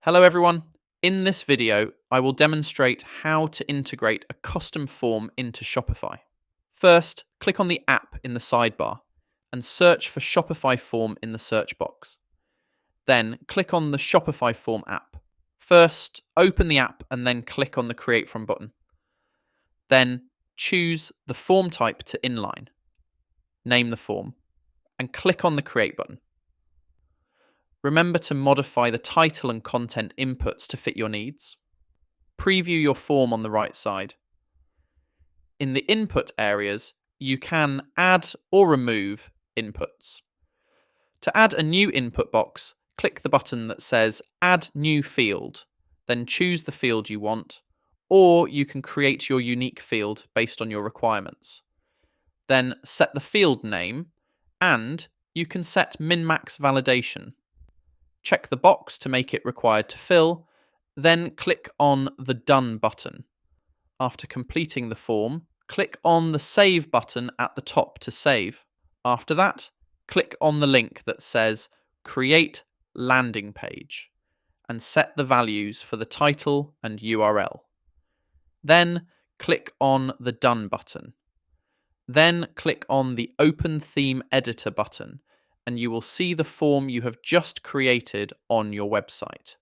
Hello everyone. In this video, I will demonstrate how to integrate a custom form into Shopify. First, click on the app in the sidebar and search for Shopify form in the search box. Then click on the Shopify form app. First, open the app and then click on the Create From button. Then choose the form type to inline. Name the form and click on the Create button. Remember to modify the title and content inputs to fit your needs. Preview your form on the right side. In the input areas, you can add or remove inputs. To add a new input box, click the button that says Add New Field, then choose the field you want, or you can create your unique field based on your requirements. Then set the field name, and you can set min-max validation. Check the box to make it required to fill, then click on the Done button. After completing the form, click on the Save button at the top to save. After that, click on the link that says Create Landing Page and set the values for the title and URL. Then click on the Done button. Then click on the Open Theme Editor button and you will see the form you have just created on your website.